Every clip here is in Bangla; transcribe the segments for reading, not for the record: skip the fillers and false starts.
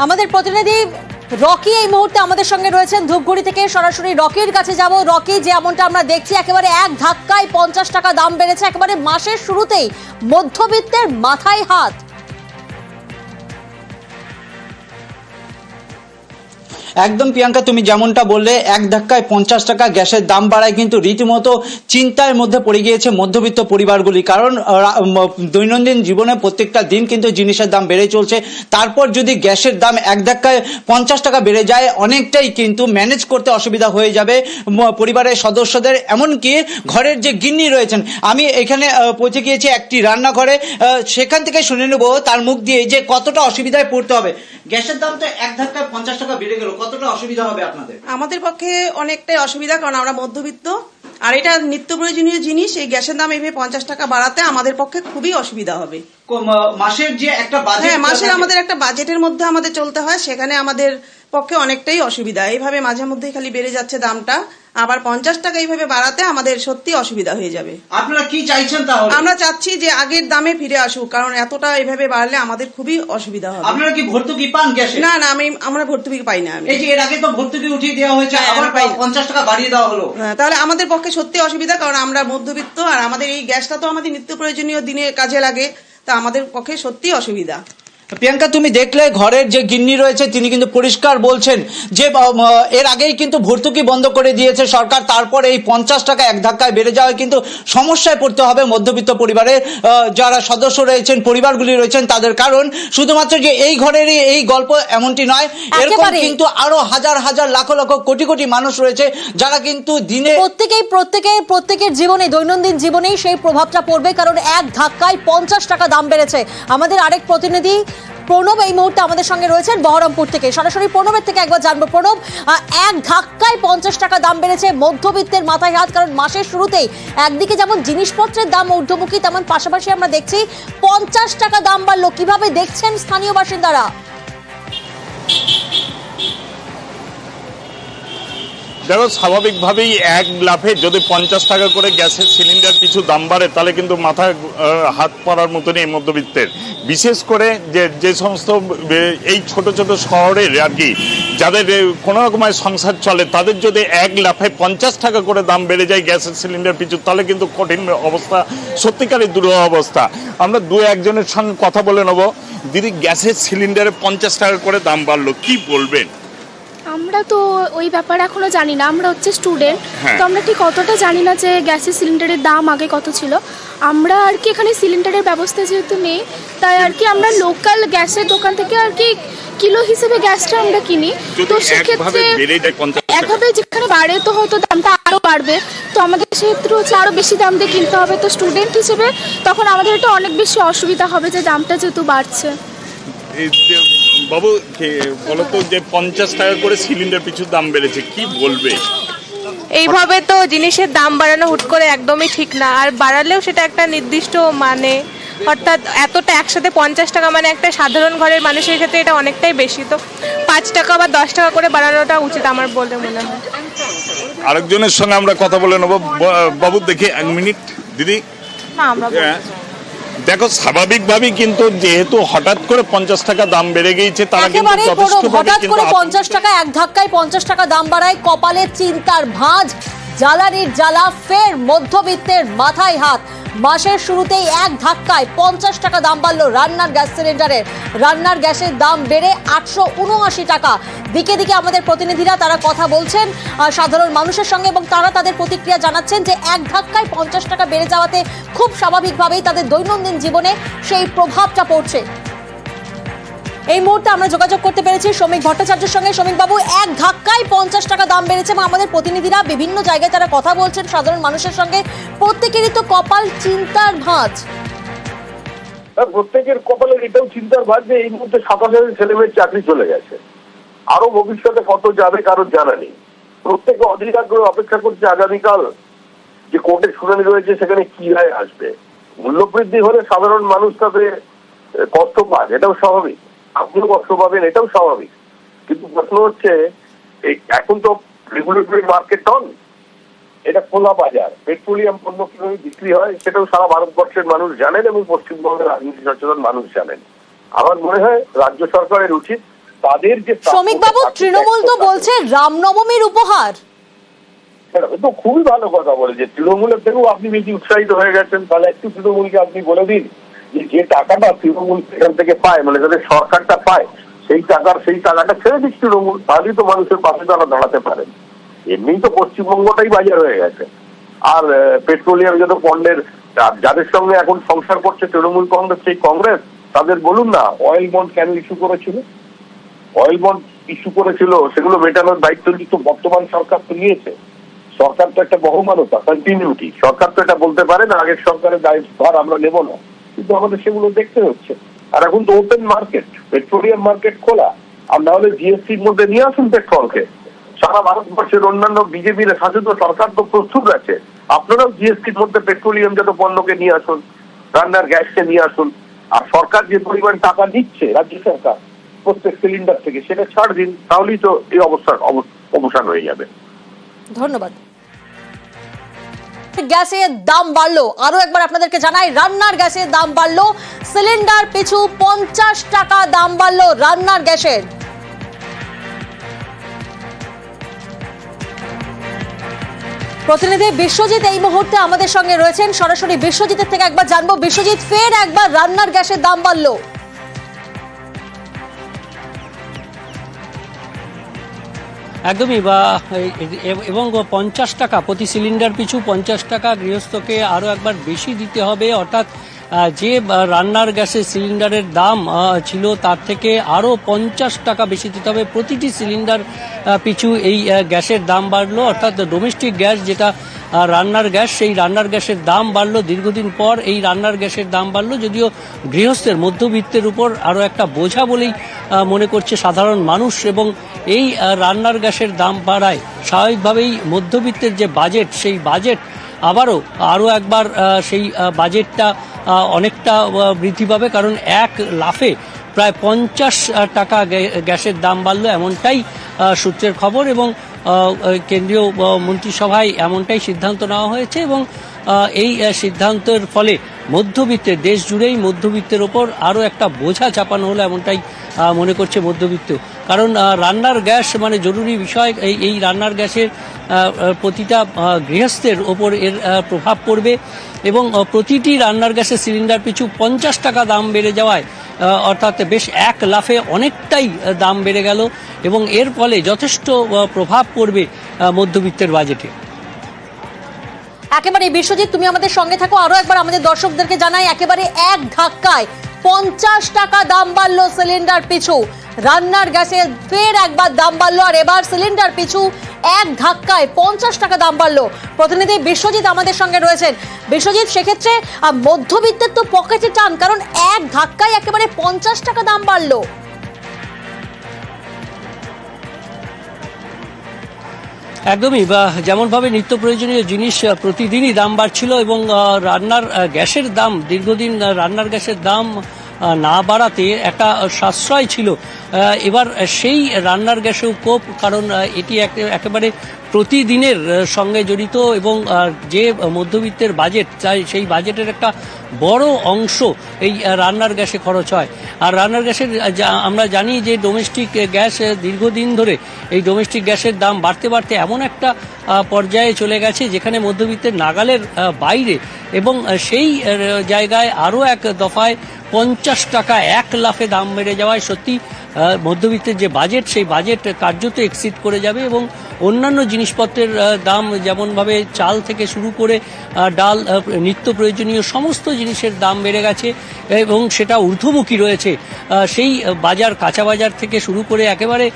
আমাদের প্রতিনিধি রকি এই মুহূর্তে আমাদের সঙ্গে রয়েছেন ধূপগুড়ি থেকে। সরাসরি রকির কাছে যাব। রকি, যেমনটা আমরা দেখছি একেবারে এক ধাক্কায় 50 টাকা দাম বেড়েছে, একেবারে মাসের শুরুতেই মধ্যবিত্তের মাথায় হাত। একদম প্রিয়াঙ্কা, তুমি যেমনটা বললে এক ধাক্কায় 50 টাকা গ্যাসের দাম বাড়ায় কিন্তু রীতিমতো চিন্তার মধ্যে পড়ে গিয়েছে মধ্যবিত্ত পরিবারগুলি। কারণ দৈনন্দিন জীবনে প্রত্যেকটা দিন কিন্তু জিনিসের দাম বেড়ে চলছে, তারপর যদি গ্যাসের দাম এক ধাক্কায় 50 টাকা বেড়ে যায় অনেকটাই কিন্তু ম্যানেজ করতে অসুবিধা হয়ে যাবে পরিবারের সদস্যদের। এমনকি ঘরের যে গিন্নি রয়েছেন, আমি এখানে পৌঁছে গিয়েছি একটি রান্নাঘরে, সেখান থেকে শুনে নেব তার মুখ দিয়ে যে কতটা অসুবিধায় পড়তে হবে। গ্যাসের দাম তো এক ধাক্কায় 50 টাকা বেড়ে গেল, কতটা অসুবিধা হবে আপনাদের? আমাদের পক্ষে অনেকটাই অসুবিধা, কারণ আমরা মধ্যবিত্ত, আর এটা নিত্য প্রয়োজনীয় জিনিস। এই গ্যাসের দাম এইভাবে 50 টাকা বাড়াতে আমাদের পক্ষে খুবই অসুবিধা হবে। মাসের যে একটা বাজেট, হ্যাঁ, মাসের আমাদের একটা বাজেটের মধ্যে আমাদের চলতে হয়, সেখানে আমাদের পক্ষে অনেকটাই অসুবিধা। এইভাবে মাঝে মধ্যে খালি বেড়ে যাচ্ছে দামটা, আবার 50 টাকা এইভাবে বাড়াতে আমাদের সত্যি অসুবিধা হয়ে যাবে। আপনারা কি চাইছেন তাহলে? আমরা চাচ্ছি যে আগের দামে ফিরে আসুক, কারণ এতটা এইভাবে বাড়লে আমাদের খুবই অসুবিধা হবে। আপনারা কি ভর্তুকি পান গ্যাসে? না না, আমরা ভর্তুকি পাই না। এই যে এর আগে তো ভর্তুকি উঠিয়ে দেওয়া হয়েছে, আবার 50 টাকা বাড়িয়ে দেওয়া হলো। তাহলে আমাদের পক্ষে সত্যি অসুবিধা, কারণ আমরা মধ্যবিত্ত, আর আমাদের এই গ্যাসটা তো আমাদের নিত্য প্রয়োজনীয় দিনে কাজে লাগে, তা আমাদের পক্ষে সত্যি অসুবিধা। প্রিয়াঙ্কা, তুমি দেখলে ঘরের যে গিন্নি রয়েছে তিনি কিন্তু পরিষ্কার বলছেন যে এর আগেই কিন্তু ভর্তুকি বন্ধ করে দিয়েছে সরকার, তারপর এই 50 টাকা এক ধাক্কায় বেড়ে যাওয়ায় কিন্তু সমস্যায় পড়তে হবে মধ্যবিত্ত পরিবারের যারা সদস্য রয়েছেন, পরিবারগুলি রয়েছেন তাদের। কারণ শুধুমাত্র যে এই ঘরেরই এই গল্প এমনটি নয়, এরকম কিন্তু আরো হাজার হাজার লাখ লাখ কোটি কোটি মানুষ রয়েছে যারা কিন্তু দিনে প্রত্যেকের জীবনে, দৈনন্দিন জীবনেই সেই প্রভাবটা পড়বে, কারণ এক ধাক্কায় 50 টাকা দাম বেড়েছে। আমাদের আরেক প্রতিনিধি প্রণব এই মুহূর্তে আমাদের সঙ্গে রয়েছেন বহরমপুর থেকে। সরাসরি প্রণবের থেকে একবার জানবো। প্রণব, এক ধাক্কায় 50 টাকা দাম বেড়েছে, মধ্যবিত্তের মাথায় হাত। কারণ মাসের শুরুতেই একদিকে যেমন জিনিসপত্রের দাম ঊর্ধ্বমুখী, তেমন পাশাপাশি আমরা দেখছি 50 টাকা দাম বাড়লো। কিভাবে দেখছেন স্থানীয় বাসিন্দারা? দেখো, স্বাভাবিকভাবেই এক লাফে যদি 50 টাকা করে গ্যাসের সিলিন্ডার পিছু দাম বাড়ে তাহলে কিন্তু মাথায় হাত পড়ার মতনই এই মধ্যবিত্তের। বিশেষ করে যে সমস্ত এই ছোট ছোট শহরের আর কি যাদের কোনো রকমের সংসার চলে, তাদের যদি এক লাফে 50 টাকা করে দাম বেড়ে যায় গ্যাসের সিলিন্ডার পিছু, তাহলে কিন্তু কঠিন অবস্থা, সত্যিকারের দুরূহ অবস্থা। আমরা দু একজনের সঙ্গে কথা বলে নেব। দিদি, গ্যাসের সিলিন্ডারে 50 টাকা করে দাম বাড়লো, কি বলবেন? আমরা তো ওই ব্যাপারে এখনো জানি না, আমরা হচ্ছে স্টুডেন্ট, তো আমরা ঠিক অতটা জানি না যে গ্যাসের সিলিন্ডারের দাম আগে কত ছিল। আমরা আর কি এখানে সিলিন্ডারের ব্যবস্থা যেহেতু নেই, তাই আর কি আমরা লোকাল গ্যাসের দোকান থেকে আর কি কিলো হিসেবে গ্যাসটা আমরা কিনি। তো সেক্ষেত্রে একভাবে যেখানে বাড়ে তো হয়তো দামটা আরও বাড়বে, তো আমাদের সেক্ষেত্রে হচ্ছে আরও বেশি দাম দিয়ে কিনতে হবে। তো স্টুডেন্ট হিসেবে তখন আমাদের এটা অনেক বেশি অসুবিধা হবে যে দামটা যেহেতু বাড়ছে। বাবু, বলতো যে 50 টাকা করে সিলিন্ডার পিছু দাম বেড়েছে, কি বলবে? এইভাবে তো জিনিসের দাম বাড়ানো হুট করে একদমই ঠিক না, আর বাড়ালেও সেটা একটা নির্দিষ্ট মানে, অর্থাৎ এতটা একসাথে 50 টাকা মানে একটা সাধারণ ঘরের মানুষের ক্ষেত্রে এটা অনেকটাই বেশি। তো 5 টাকা বা 10 টাকা করে বাড়ানোটা উচিত আমার বলে মনে হয়। আরেকজনের সঙ্গে আমরা কথা বলে নেব। বাবু, দেখি 1 মিনিট। দিদি, দেখো, স্বাভাবিকভাবেই কিন্তু যেহেতু হঠাৎ করে 50 টাকা দাম বেড়ে গিয়েছে, তারা কিন্তু হঠাৎ করে 50 টাকা এক ধাক্কায় 50 টাকা দাম বাড়ায় কপালে চিন্তার ভাঁজ, জ্বালানির জ্বালা, ফের মধ্যবিত্তের মাথায় হাত। মাসের শুরুতেই এক ধাক্কায় 50 টাকা দাম বাড়লো রান্নার গ্যাস সিলিন্ডারের। রান্নার গ্যাসের দাম বেড়ে 879 টাকা। দিকে দিকে আমাদের প্রতিনিধিরা তারা কথা বলছেন সাধারণ মানুষের সঙ্গে, এবং তারা তাদের প্রতিক্রিয়া জানাচ্ছেন যে এক ধাক্কায় 50 টাকা বেড়ে যাওয়াতে খুব স্বাভাবিকভাবেই তাদের দৈনন্দিন জীবনে সেই প্রভাবটা পড়ছে। এই মুহূর্তে আমরা যোগাযোগ করতে পেরেছি শ্রমিক ভট্টাচার্যের সঙ্গে। শ্রমিক বাবু, এক ধাক্কায় 50 টাকা দাম বেড়েছে এবং আমাদের প্রতিনিধিরা বিভিন্ন জায়গায় তারা কথা বলছেন সাধারণ মানুষের সঙ্গে। প্রত্যেকেরই তো কপাল চিন্তার ভাঁজ। প্রত্যেকের কপালের এটাও চিন্তার ভাঁজ যে এই মুহূর্তে 27,000 ছেলেমেয়ের চাকরি চলে গেছে, আরো ভবিষ্যতে কত যাবে কারোর জানা নেই। প্রত্যেকে অধীর আগ্রহে অপেক্ষা করছে আগামীকাল যে কোর্টের শুনানি রয়েছে সেখানে কি রায় আসবে। মূল্যবৃদ্ধি হলে সাধারণ মানুষ তাদের কষ্ট পায়, এটাও স্বাভাবিক। আপনিও কষ্ট পাবেন, এটাও স্বাভাবিক। কিন্তু প্রশ্ন হচ্ছে এখন তো রেগুলেটরি মার্কেট নন, এটা খোলা বাজার। পেট্রোলিয়াম পণ্য কিভাবে বিক্রি হয় সেটাও সারা ভারতবর্ষের মানুষ জানেন এবং পশ্চিমবঙ্গের রাজনীতি সচেতন মানুষ জানেন। আমার মনে হয় রাজ্য সরকারের উচিত তাদের যে শ্রমিক বাবু, তৃণমূল তো বলছে রামনবমীর উপহার। তো খুবই ভালো কথা বলেছে, তৃণমূলের থেকেও আপনি বেশি উৎসাহিত হয়ে গেছেন। তাহলে একটু তৃণমূলকে আপনি বলে দিন যে টাকাটা তৃণমূল এখান থেকে পায়, মানে যাদের সরকারটা পায় সেই টাকাটা ছেড়ে দিক তৃণমূল, তাহলেই তো মানুষের পাশে তারা দাঁড়াতে পারেন। এমনি তো পশ্চিমবঙ্গটাই বাজার হয়ে গেছে। আর পেট্রোলিয়াম যত পণ্যের যাদের সঙ্গে এখন সংসার করছে তৃণমূল কংগ্রেস, সেই কংগ্রেস, তাদের বলুন না অয়েল বন্ড কেন ইস্যু করেছিল? অয়েল বন্ড ইস্যু করেছিল, সেগুলো মেটানোর দায়িত্ব কিন্তু বর্তমান সরকার তো নিয়েছে। সরকার তো একটা বহমানতা, কন্টিনিউটি, সরকার তো এটা বলতে পারে না আগের সরকারের দায়িত্ব আমরা নেব না, কিন্তু আমাদের সেগুলো দেখতে হচ্ছে। আর এখন তো ওপেন মার্কেট, পেট্রোলিয়াম মার্কেট খোলা। আর না হলে জিএসটির মধ্যে নিয়ে আসুন পেট্রোলকে। সারা ভারতবর্ষের অন্যান্য বিজেপির শাসিত সরকার তো প্রস্তুত আছে, আপনারাও জিএসটির মধ্যে পেট্রোলিয়াম যত পণ্যকে নিয়ে আসুন, রান্নার গ্যাসকে নিয়ে আসুন। আর সরকার যে পরিমাণ টাকা নিচ্ছে রাজ্য সরকার প্রত্যেক সিলিন্ডার থেকে, সেটা ছাড় দিন, তাহলেই তো এই অবস্থার অবসান হয়ে যাবে। ধন্যবাদ। গ্যাসের দাম বাড়লো, আরো একবার আপনাদেরকে জানাই, রান্নার গ্যাসের দাম বাড়লো, সিলিন্ডার পিছু 50 টাকা দাম বাড়লো রান্নার গ্যাসের। প্রতিনিধি বিশ্বজিৎ এই মুহূর্তে আমাদের সঙ্গে রয়েছেন, সরাসরি বিশ্বজিতের থেকে একবার জানবো। বিশ্বজিৎ, ফের একবার রান্নার গ্যাসের দাম বাড়লো। একদমই এবং 50 টাকা প্রতি সিলিন্ডার পিছু 50 টাকা গৃহস্থকে আরও একবার বেশি দিতে হবে। অর্থাৎ যে রান্নার গ্যাসের সিলিন্ডারের দাম ছিল তার থেকে আরও 50 টাকা বেশি দিতে হবে প্রতিটি সিলিন্ডার পিছু। এই গ্যাসের দাম বাড়লো, অর্থাৎ ডোমেস্টিক গ্যাস যেটা রান্নার গ্যাস, সেই রান্নার গ্যাসের দাম বাড়লো। দীর্ঘদিন পর এই রান্নার গ্যাসের দাম বাড়লো, যদিও গৃহস্থের মধ্যবিত্তের উপর আরও একটা বোঝা বলেই মনে করছে সাধারণ মানুষ। এবং এই রান্নার গ্যাসের দাম বাড়ায় স্বাভাবিকভাবেই মধ্যবিত্তের যে বাজেট, সেই বাজেট আরও একবার সেই বাজেটটা অনেকটা বৃদ্ধি পাবে, কারণ এক লাফে প্রায় 50 টাকা গ্যাসের দাম বাড়লো, এমনটাই সূত্রের খবর। এবং কেন্দ্রীয় মন্ত্রিসভায় এমনটাই সিদ্ধান্ত নেওয়া হয়েছে এবং এই সিদ্ধান্তের ফলে মধ্যবিত্তের, দেশ জুড়েই মধ্যবিত্তের ওপর আরও একটা বোঝা চাপানো হলো, এমনটাই মনে করছে মধ্যবিত্ত। কারণ রান্নার গ্যাস মানে জরুরি বিষয়, এই রান্নার গ্যাসের প্রতিটা গৃহস্থের ওপর এর প্রভাব পড়বে এবং প্রতিটি রান্নার গ্যাসের সিলিন্ডার পিছু 50 টাকা দাম বেড়ে যাওয়ায় অর্থাৎ বেশ এক লাফে অনেকটাই দাম বেড়ে গেল এবং এর ফলে যথেষ্ট প্রভাব পড়বে মধ্যবিত্তের বাজেটে। একেবারে বিশ্বজিৎ, তুমি আমাদের সঙ্গে থাকো, আরো একবার আমাদের দর্শকদেরকে জানাই, একেবারে এক ধাক্কায় 50 টাকা দাম বাড়লো সিলিন্ডার পিছু রান্নার গ্যাসের, ফের একবার দাম বাড়লো, আর এবার সিলিন্ডার পিছু এক ধাক্কায় 50 টাকা দাম বাড়লো। প্রতিনিধি বিশ্বজিৎ আমাদের সঙ্গে রয়েছেন। বিশ্বজিৎ, সেক্ষেত্রে মধ্যবিত্তের তো পকেটে টান, কারণ এক ধাক্কায় একেবারে 50 টাকা দাম বাড়লো। একদমই, যেমনভাবে নিত্য প্রয়োজনীয় জিনিস প্রতিদিনই দাম বাড়ছিল এবং রান্নার গ্যাসের দাম, দীর্ঘদিন রান্নার গ্যাসের দাম না বাড়াতে একটা সাশ্রয় ছিল, এবার সেই রান্নার গ্যাসেও কোপ, কারণ এটি একেবারে প্রতিদিনের সঙ্গে জড়িত এবং যে মধ্যবিত্তের বাজেট চাই সেই বাজেটের একটা বড় অংশ এই রান্নার গ্যাসে খরচ হয়। আর রান্নার গ্যাসের আমরা জানি যে ডোমেস্টিক গ্যাস দীর্ঘদিন ধরে এই ডোমেস্টিক গ্যাসের দাম বাড়তে বাড়তে এমন একটা পর্যায়ে চলে গেছে যেখানে মধ্যবিত্তের নাগালের বাইরে, এবং সেই জায়গায় আরও এক দফায় 50 টাকা এক লাফে দাম বেড়ে যাওয়ায় সত্যি মধ্যবিত্তের যে বাজেট, সেই বাজেট কার্যত এক্সিড করে যাবে এবং অন্যান্য জিনিসপত্রের দাম, যেমনভাবে চাল থেকে শুরু করে ডাল, নিত্য প্রয়োজনীয় সমস্ত জিনিসের দাম বেড়ে গেছে এবং সেটা ঊর্ধ্বমুখী রয়েছে। সেই বাজার, কাঁচা বাজার থেকে শুরু করে একেবারে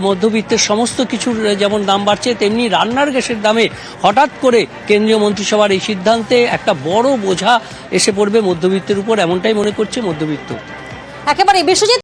মধ্যবিত্তের সমস্ত কিছুর যেমন দাম বাড়ছে, তেমনি রান্নার গ্যাসের দামে হঠাৎ করে কেন্দ্রীয় মন্ত্রিসভার এই সিদ্ধান্তে একটা বড় বোঝা এসে পড়বে মধ্যবিত্তের উপর, এমনটাই মনে করছে মধ্যবিত্ত। একেবারে বিশ্বজিৎ।